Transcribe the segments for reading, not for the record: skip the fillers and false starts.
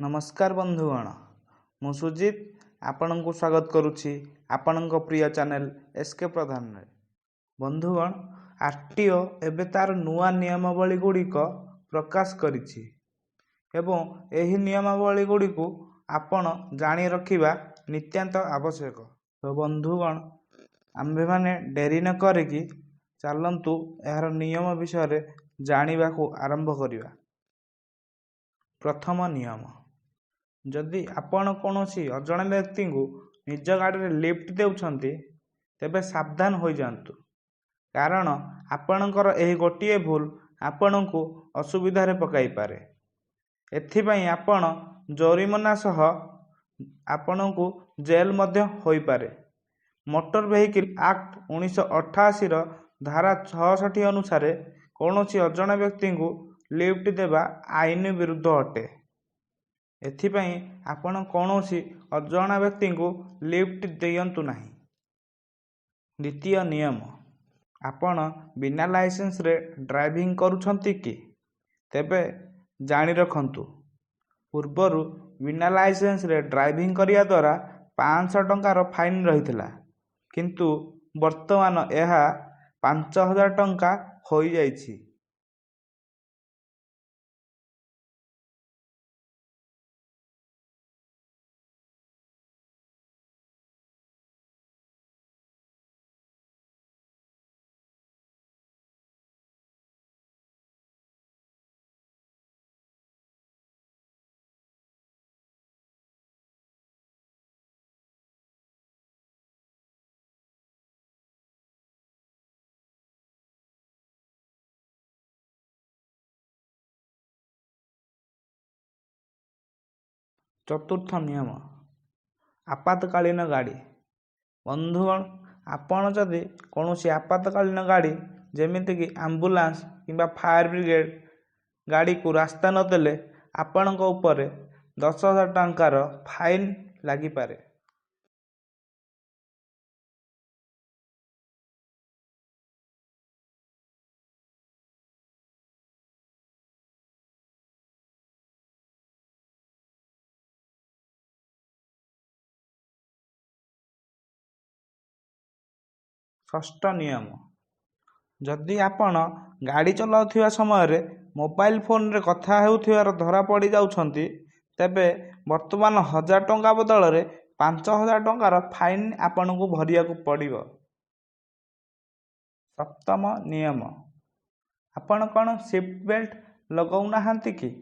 नमस्कार बंधुगण, मु सुजित आपण को स्वागत करुछि आपण प्रिय चैनल एसके प्रधान रे। बंधुगण, आरटीओ एबे तार नुआ नियमावली गुड़िक प्रकाश करिछि एवं एही नियमावली गुड़ी को आपण जानी रखिबा नित्यांत आवश्यक। तो बंधुगण, आम्भे माने डेरी न करिकी चलंतु यार नियम विषय जानिबा को आरंभ करिबा। प्रथम नियम, जदि आपण कौनसी अजण व्यक्ति को निज गाड़ी में लिफ्ट देउछंती तेबे सावधान हो जातु, कारण आपणकर एही गोटिए भूल आपण को असुविधा रे पकाई पारे। एथिपाई आपण जरिमाना सह आपण को जेल मध्य होई पारे। मोटर वेहिकल एक्ट 1988 रो धारा 66 अनुसार कौनसी अजण व्यक्ति को लिफ्ट देवा आईन विरुद्ध अटे। एथिपाई आपण कौनसी अजणा व्यक्ति को लिफ्ट दियंतु नहीं। द्वितीय नियम, आपण बिना लाइसेंस रे ड्राइविंग करूछंती कि तेबे जानी रखंतु, पूर्वरु बिना लाइसेंस रे ड्राइविंग करिया द्वारा 500 टंकार फाइन रहितला, किंतु वर्तमान यह 5000 टंका होई जाइछि। चतुर्थ नियम, आपातकालीन गाड़ी। बंधुगण, आपण जदि कौनसी आपातकालीन गाड़ी जेमिति कि एम्बुलेंस किंबा फायर ब्रिगेड गाड़ी को रास्ता नदेले आपण ऊपर 10,000 टंकार फाइन लगी पारे। षष्ठ नियम, जदि आपण गाड़ी चलाउथिबा समय मोबाइल फोन रे कथा हेउथिबार धरा पड़ी जाउछंती तेबे वर्तमान 1000 टंका बदल रे 5000 टंकार फाइन आपण को भरिया को पड़िबो। सप्तम नियम, आपण कौन सीट बेल्ट लगाउ नाहंती कि?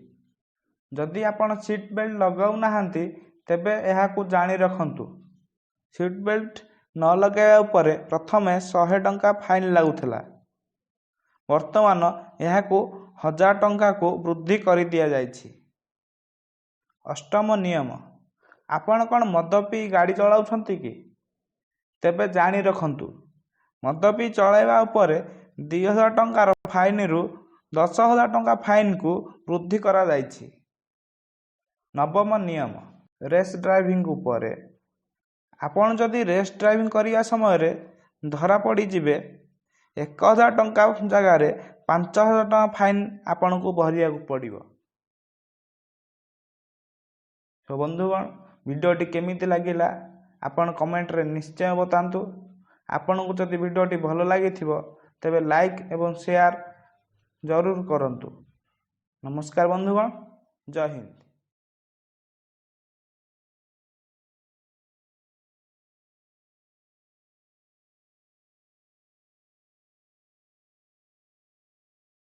जदि आपण सीट बेल्ट लगाउ नाहंती तेबे एहा को जानी रखंतु, सीट बेल्ट न लगाइबा उपरे प्रथमे 100 टंका फाइन लागुथला, वर्तमान यह को 1000 टंका को वृद्धि कर दिया जाइछि। अष्टम नियम, आपण कौन मद पी गाड़ी चलाउछंती कि? तेबे जानी रखंतु, मद पी चलाइबा उपरे 2000 टंकार फाइन रु 10,000 टंका फाइन को वृद्धि करा जाइछि। नवम नियम, रेस ड्राइविंग उपरे। आपण जदि रेस ड्राइविंग करिया समय धरा पड़ी जिबे 1000 टंका जगार 5000 टंका फाइन आपण को भरिया को पड़िबो। तो बंधुगण, वीडियोटी केमिति लागिला आपण कमेंट रे निश्चय बतांतु। आपण को जदि वीडियोटी भलो लागिथिबो तेबे लाइक एवं शेयर जरूर करंतु। नमस्कार बंधुगण, जय हिंद।